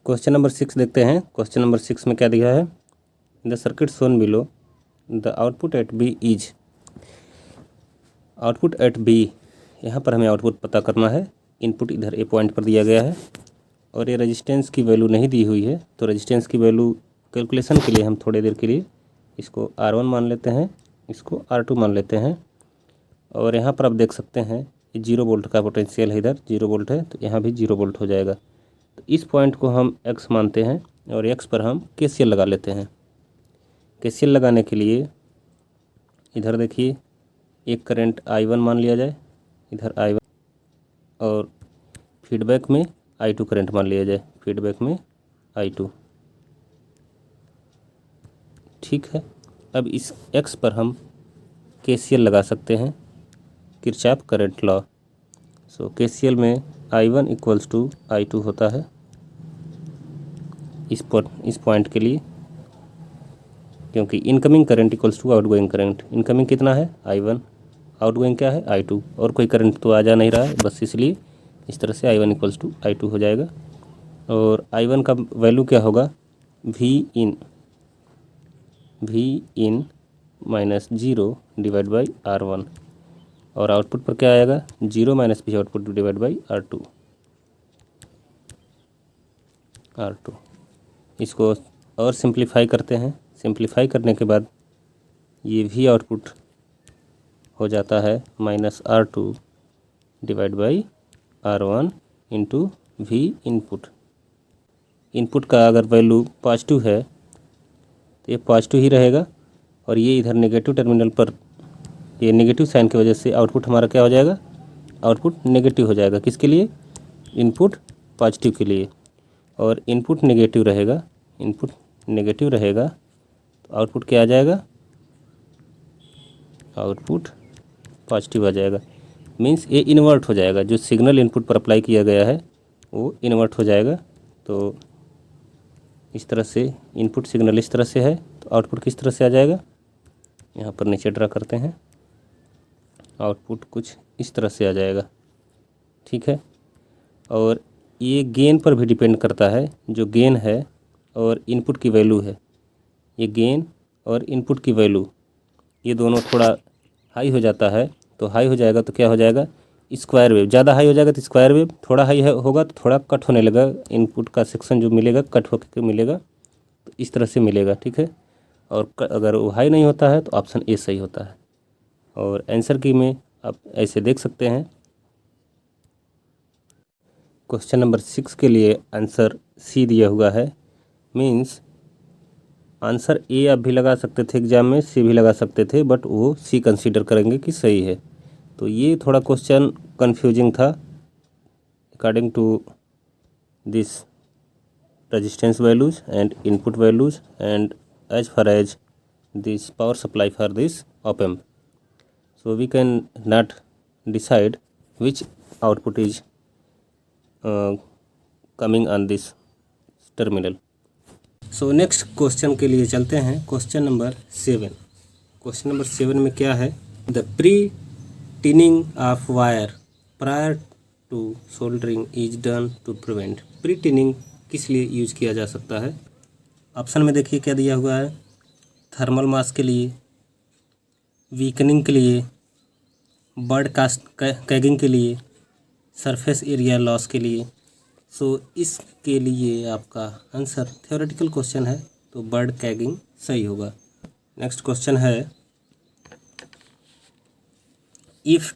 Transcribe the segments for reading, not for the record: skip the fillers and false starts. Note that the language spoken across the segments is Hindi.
क्वेश्चन नंबर 6 देखते हैं। क्वेश्चन नंबर 6 में क्या दिया है? The circuit shown below the output at B is. Output at B, यहाँ पर हमें आउटपुट पता करना है। इनपुट इधर ए पॉइंट पर दिया गया है और ये रेजिस्टेंस की वैल्यू नहीं दी हुई है, तो रेजिस्टेंस की वैल्यू कैलकुलेशन के लिए हम थोड़ी देर के लिए इसको R1 मान लेते हैं, इसको R2 मान लेते हैं। और यहाँ पर आप देख सकते हैं ये 0 वोल्ट का पोटेंशियल है, इधर 0 वोल्ट है तो यहाँ भी 0 वोल्ट हो जाएगा। तो इस पॉइंट को हम x मानते हैं और x पर हम KCL लगा लेते हैं। KCL लगाने के लिए इधर देखिए एक करंट I1 मान लिया जाए, इधर I1, और फीडबैक में I2 करंट मान लिया जाए, फीडबैक में I2। ठीक है, अब इस x पर हम KCL लगा सकते हैं, किरचॉफ करंट लॉ। सो KCL में I1 इक्वल्स टू I2 होता है इस पॉइंट के लिए, क्योंकि incoming current equals to outgoing current. Incoming कितना है? I1, आउटगोइंग क्या है? I2, और कोई करंट तो आ जा नहीं रहा है, बस इसलिए इस तरह से I1 इक्वल्स टू I2 हो जाएगा। और I1 का वैल्यू क्या होगा? V in minus 0 divide by R1, और आउटपुट पर क्या आएगा? 0 minus V output divide by R2। इसको और सिंप्लीफाई करते हैं। सिंप्लीफाई करने के बाद ये V आउटपुट हो जाता है minus R2 divide by R1 into V input. Input का अगर वैल्यू पॉजिटिव है तो ये पॉजिटिव ही रहेगा, और ये इधर नेगेटिव टर्मिनल पर ये नेगेटिव साइन की वजह से आउटपुट हमारा क्या हो जाएगा? आउटपुट नेगेटिव हो जाएगा। किसके लिए? इनपुट पॉजिटिव के लिए। और इनपुट नेगेटिव रहेगा, इनपुट नेगेटिव रहेगा तो आउटपुट क्या आ जाएगा? आउटपुट पॉजिटिव आ जाएगा। मीन्स ये इन्वर्ट हो जाएगा, जो सिग्नल इनपुट पर अप्लाई किया गया है वो इन्वर्ट हो जाएगा। तो इस तरह से इनपुट सिग्नल इस तरह से है तो आउटपुट किस तरह से आ जाएगा? यहाँ पर नीचे ड्रा करते हैं, आउटपुट कुछ इस तरह से आ जाएगा। ठीक है, और ये गेन पर भी डिपेंड करता है। जो गेन है और इनपुट की वैल्यू है, ये गेन और इनपुट की वैल्यू ये दोनों थोड़ा हाई हो जाता है, तो हाई हो जाएगा तो क्या हो जाएगा? Square wave. ज़्यादा हाई हो जाएगा तो स्क्वायर वेव, थोड़ा हाई होगा तो थोड़ा कट होने लगा, इनपुट का सेक्शन जो मिलेगा कट होकर मिलेगा, तो इस तरह से मिलेगा। ठीक है, और अगर वो हाई नहीं होता है तो ऑप्शन ए सही होता है। और आंसर की में आप ऐसे देख सकते हैं। क्वेश्चन नंबर 6 के लिए आंसर सी दिया हुआ है। मीन्स आंसर ए आप भी लगा सकते थे एग्जाम में, सी भी लगा सकते थे, बट वो सी कंसीडर करेंगे कि सही है। तो ये थोड़ा क्वेश्चन कंफ्यूजिंग था according to this resistance values and input values and as far as this power supply for this op amp. So we can not decide which output is coming on this terminal. So next question के लिए चलते हैं। Question number 7। क्वेश्चन नंबर 7 में क्या है? The pre tinning of wire prior to soldering is done to prevent. Pre tinning किस लिए यूज किया जा सकता है? ऑप्शन में देखिए क्या दिया हुआ है। थर्मल मास के लिए, वीकनिंग के लिए, बर्ड कास्ट कैगिंग के लिए, सरफेस एरिया लॉस के लिए। सो इसके लिए आपका आंसर थ्योरेटिकल क्वेश्चन है तो बर्ड कैगिंग सही होगा। नेक्स्ट क्वेश्चन है, इफ़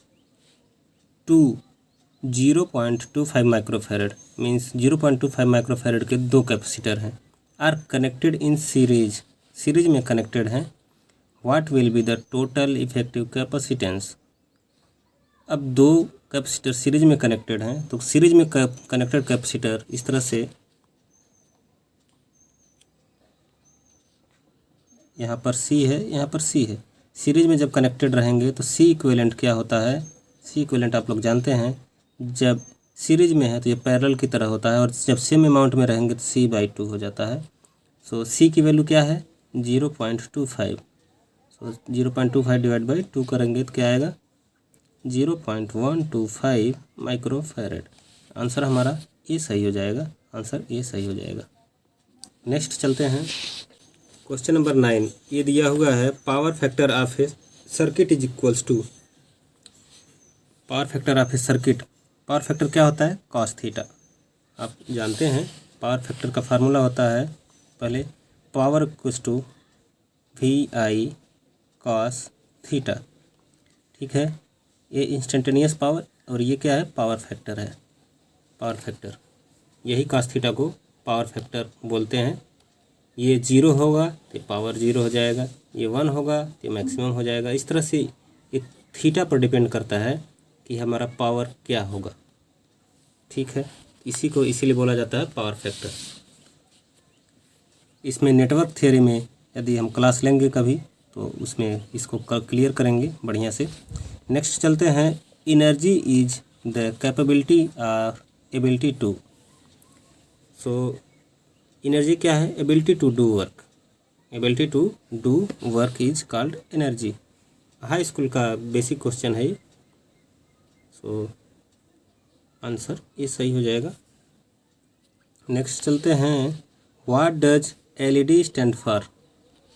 0.25 माइक्रोफेरेड मीन्स 0.25 माइक्रोफेरेड के दो कैपेसिटर हैं, आर कनेक्टेड इन सीरीज में कनेक्टेड हैं, what will be the total effective capacitance. अब दो कैपेसिटर सीरीज में कनेक्टेड हैं तो सीरीज में कनेक्टेड कैपेसिटर इस तरह से, यहाँ पर C है, यहाँ पर C है। सीरीज में जब कनेक्टेड रहेंगे तो C इक्विवेलेंट क्या होता है? C इक्विवेलेंट आप लोग जानते हैं, जब सीरीज में है तो ये पैरेलल की तरह होता है, और जब सेम अमाउंट में रहेंगे तो C/2 हो जाता है। सो C की वैल्यू क्या है? 0.25। सो 0.25 डिवाइड बाई 2 करेंगे तो क्या आएगा? 0.125 माइक्रोफेरेड। आंसर हमारा ये सही हो जाएगा आंसर ए सही हो जाएगा। नेक्स्ट चलते हैं क्वेश्चन नंबर 9। ये दिया हुआ है power factor of a circuit is equals to. Power factor of a circuit, power factor क्या होता है? Cos theta. आप जानते हैं पावर फैक्टर का फार्मूला होता है पहले power equals to V I cos theta. ठीक है, ये इंस्टेंटेनियस पावर और ये क्या है? पावर फैक्टर है। पावर फैक्टर, यही कॉस थीटा को पावर फैक्टर बोलते हैं। ये 0 होगा तो पावर 0 हो जाएगा, ये 1 होगा तो मैक्सिमम हो जाएगा। इस तरह से ये थीटा पर डिपेंड करता है कि हमारा पावर क्या होगा। ठीक है, इसी को इसीलिए बोला जाता है पावर फैक्टर। इसमें नेटवर्क थ्योरी में यदि हम क्लास लेंगे कभी तो उसमें इसको क्लियर करेंगे बढ़िया से। नेक्स्ट चलते हैं, एनर्जी इज द कैपेबिलिटी और एबिलिटी टू। सो एनर्जी क्या है? Ability to do work. Ability to do work is called energy. High school का बेसिक क्वेश्चन है ये। सो आंसर ये सही हो जाएगा। नेक्स्ट चलते हैं, what does LED stand for.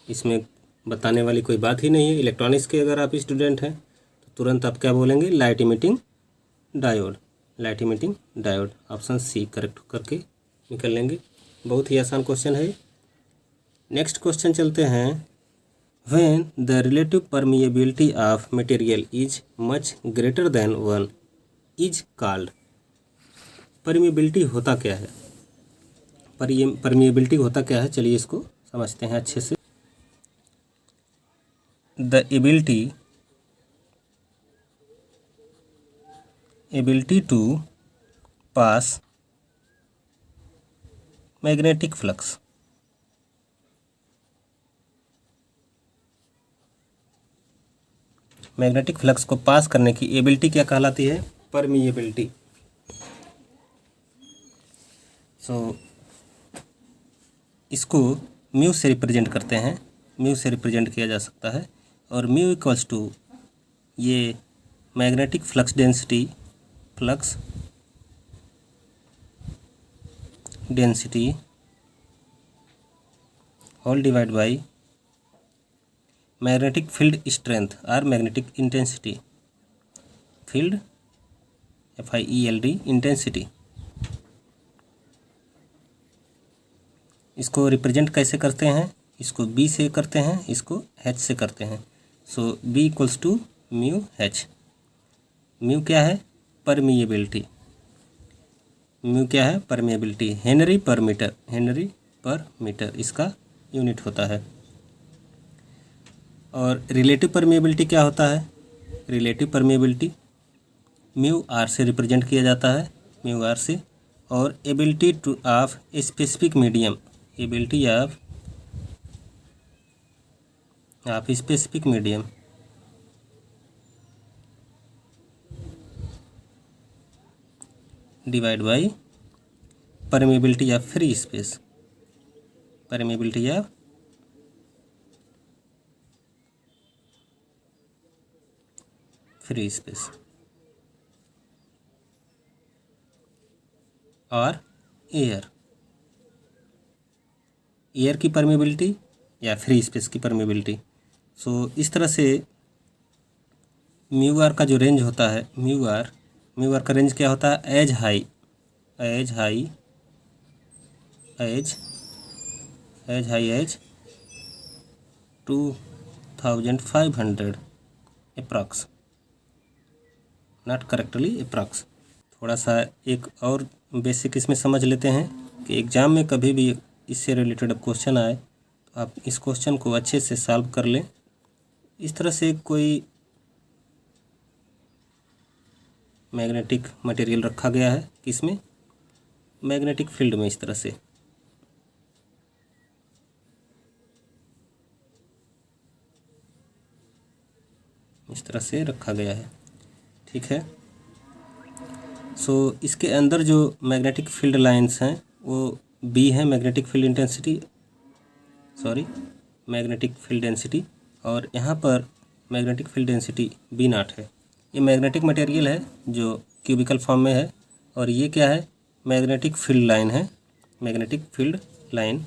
इसमें बताने वाली कोई बात ही नहीं है। इलेक्ट्रॉनिक्स के अगर आप स्टूडेंट हैं तो तुरंत आप क्या बोलेंगे? Light emitting diode. Light emitting diode, option C correct करके निकल लेंगे। बहुत ही आसान क्वेश्चन है। नेक्स्ट क्वेश्चन चलते हैं, when the relative permeability of material is much greater than 1 is called. Permeability होता क्या है? परमिएबिलिटी होता क्या है? चलिए इसको समझते हैं अच्छे से। The ability to pass magnetic flux. Magnetic flux को पास करने की एबिलिटी क्या कहलाती है? परमिएबिलिटी। सो इसको म्यू से रिप्रेजेंट करते हैं। म्यू से रिप्रेजेंट किया जा सकता है और म्यू इक्वल्स टू ये magnetic flux density whole divide by magnetic field strength और magnetic intensity. Field FIELD intensity. इसको रिप्रेजेंट कैसे करते हैं? इसको B से करते हैं, इसको H से करते हैं। So B equals to mu H। Mu क्या है? परमिएबिलिटी। म्यू क्या है? Permeability. Henry per metre, henry per metre इसका यूनिट होता है। और रिलेटिव परमिएबिलिटी क्या होता है? रिलेटिव परमिएबिलिटी म्यू आर से रिप्रेजेंट किया जाता है, म्यू आर से। और ability to of specific medium, ability of specific medium divide by permeability of free space, permeability of free space. और एयर की परमिएबिलिटी या फ्री स्पेस की परमिएबिलिटी। सो इस तरह से म्यू आर का जो रेंज होता है, म्यू आर का रेंज क्या होता है? As high 2500 approx, not correctly approx. थोड़ा सा एक और बेसिक इसमें समझ लेते हैं कि एग्ज़ाम में कभी भी इससे रिलेटेड अब क्वेश्चन आए तो आप इस क्वेश्चन को अच्छे से सॉल्व कर लें। इस तरह से कोई मैग्नेटिक मटेरियल रखा गया है, किसमें? मैग्नेटिक फील्ड में। इस तरह से रखा गया है। ठीक है, सो इसके अंदर जो मैग्नेटिक फील्ड लाइंस हैं वो B है, magnetic field intensity, magnetic field density. और यहाँ पर मैग्नेटिक फील्ड डेंसिटी B0 है। ये मैग्नेटिक मटेरियल है जो क्यूबिकल फॉर्म में है। और ये क्या है? मैग्नेटिक फील्ड लाइन है मैग्नेटिक फील्ड लाइन,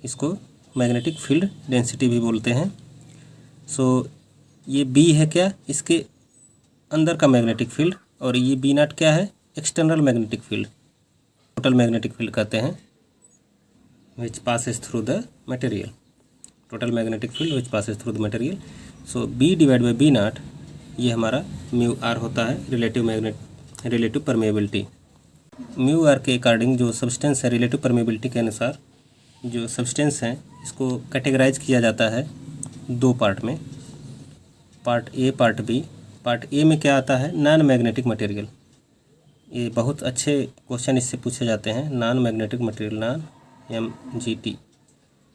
इसको मैग्नेटिक फील्ड डेंसिटी भी बोलते हैं। सो ये बी है क्या, इसके अंदर का मैग्नेटिक फील्ड, और ये बी नॉट क्या है, external magnetic field, total magnetic field कहते हैं, which passes through the material, total magnetic field which passes through the material. So B divide by B naught, ये हमारा म्यू आर होता है, रिलेटिव परमेबिलिटी। म्यू आर के अकॉर्डिंग जो सब्सटेंस है, रिलेटिव परमेबिलिटी के अनुसार जो सब्सटेंस हैं, इसको कैटेगराइज किया जाता है दो पार्ट में, part A part B. Part A में क्या आता है, नॉन मैग्नेटिक मटेरियल। ये बहुत अच्छे क्वेश्चन इससे पूछे जाते हैं, non magnetic material, non MGT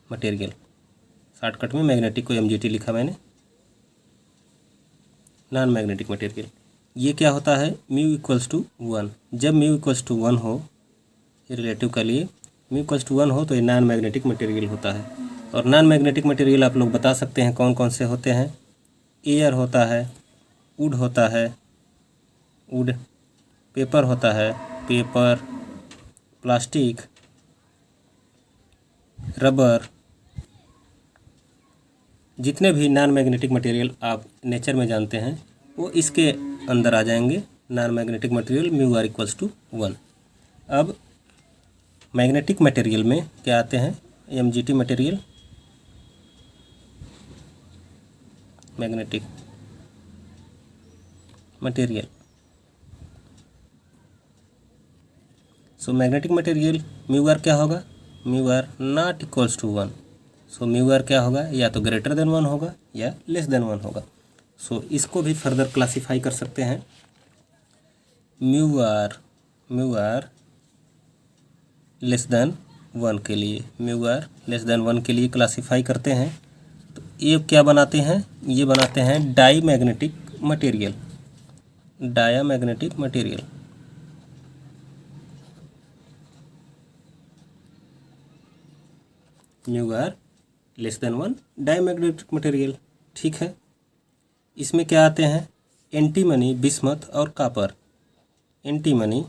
material, shortcut में मैग्नेटिक को MGT लिखा मैंने, नॉन मैग्नेटिक मटेरियल। ये क्या होता है, म्यू इक्वल्स टू 1। जब म्यू इक्वल्स टू 1 हो, ये रिलेटिव के लिए म्यू इक्वल्स टू 1 हो तो ये नॉन मैग्नेटिक मटेरियल होता है। और नॉन मैग्नेटिक मटेरियल आप लोग बता सकते हैं कौन कौन से होते हैं, एयर होता है, वुड होता है, वुड, पेपर होता है, पेपर, प्लास्टिक, रबर, जितने भी नॉन मैग्नेटिक मटेरियल आप नेचर में जानते हैं वो इसके अंदर आ जाएंगे, non magnetic material mu R equals to 1। अब मैग्नेटिक मटेरियल में क्या आते हैं, MGT material, magnetic material. So magnetic material mu R क्या होगा, mu R not equals to 1। So mu R क्या होगा, या तो ग्रेटर देन 1 होगा या लेस देन 1 होगा। सो इसको भी फर्दर क्लासीफाई कर सकते हैं, म्यू आर लेस देन 1 के लिए, म्यू आर लेस देन 1 के लिए क्लासीफाई करते हैं। तो ये क्या बनाते हैं, ये बनाते हैं diamagnetic material, diamagnetic material. Mu R less than 1 diamagnetic material, ठीक है। इसमें क्या आते हैं, एंटीमनी, बिस्मथ और कॉपर। एंटीमनी,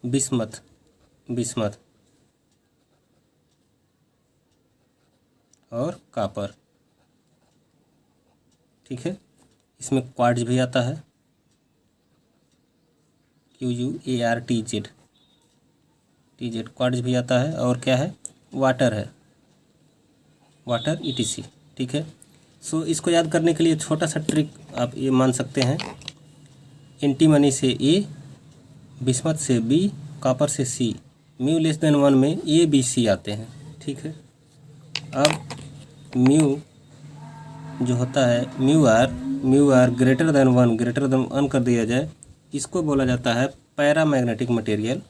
बिस्मथ और कॉपर, ठीक है। इसमें क्वार्ट्ज भी आता है, QUARTZ, क्वार्ट्ज भी आता है, और क्या है, वाटर है, वाटर ETC, ठीक है। सो इसको याद करने के लिए छोटा सा ट्रिक आप ये मान सकते हैं, एंटीमनी से A, बिस्मथ से B, कॉपर से C, म्यू लेस देन 1 में ABC आते हैं, ठीक है। अब म्यू जो होता है, म्यू आर ग्रेटर देन 1 कर दिया जाए, इसको बोला जाता है पैरामैग्नेटिक मटेरियल।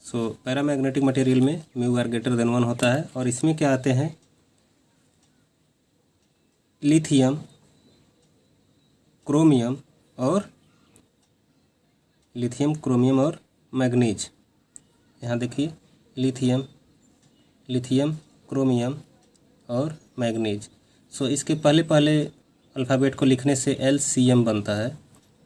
सो पैरामैग्नेटिक मटेरियल में म्यू आर ग्रेटर देन 1 होता है। और इसमें क्या आते हैं, लिथियम, क्रोमियम और मैग्नीज। यहाँ देखिए, लिथियम, क्रोमियम और मैग्नीज। सो इसके पहले अल्फ़ाबेट को लिखने से LCM बनता है।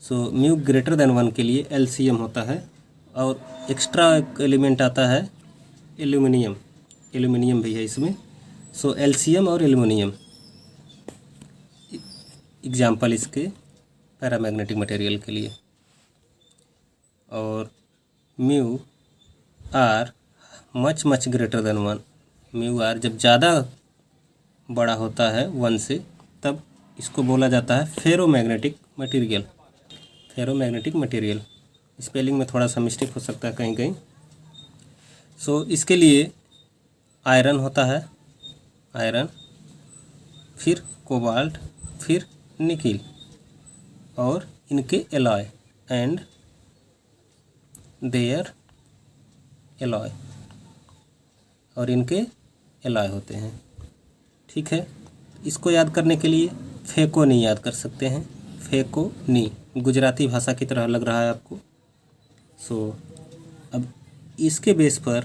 सो म्यू ग्रेटर देन 1 के लिए LCM होता है। और एक्स्ट्रा एलिमेंट आता है एल्यूमिनियम भी है इसमें। सो LCM और एल्यूमिनियम एग्जाम्पल इसके पैरामैग्नेटिक मटेरियल के लिए। और mu R much greater than 1, म्यू आर जब ज़्यादा बड़ा होता है 1 से, तब इसको बोला जाता है फेरोमैग्नेटिक मटेरियल। स्पेलिंग में थोड़ा सा मिस्टेक हो सकता है कहीं। सो इसके लिए आयरन होता है, फिर कोबाल्ट, फिर निकिल और इनके एलॉय एंड देयर एलॉय, और इनके एलॉय होते हैं, ठीक है। इसको याद करने के लिए फेकोनी याद कर सकते हैं, फेकोनी, गुजराती भाषा की तरह लग रहा है आपको। सो अब इसके बेस पर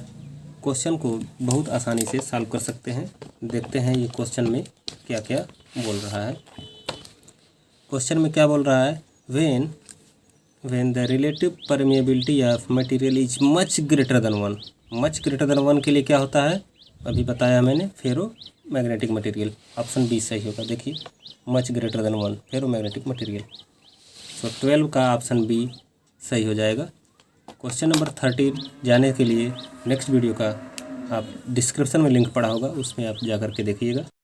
क्वेश्चन को बहुत आसानी से सॉल्व कर सकते हैं। देखते हैं ये क्वेश्चन में क्या क्या बोल रहा है। क्वेश्चन में क्या बोल रहा है, when the relative permeability of material is much greater than 1। Much greater than 1 के लिए क्या होता है, अभी बताया मैंने, फेरो मैग्नेटिक मटेरियल। ऑप्शन बी सही होगा। देखिए मच ग्रेटर देन 1 फेरो मैग्नेटिक मटेरियल। सो 12 का ऑप्शन बी सही हो जाएगा। क्वेश्चन नंबर 13 जाने के लिए नेक्स्ट वीडियो का आप डिस्क्रिप्शन में लिंक पड़ा होगा, उसमें आप जा कर के देखिएगा।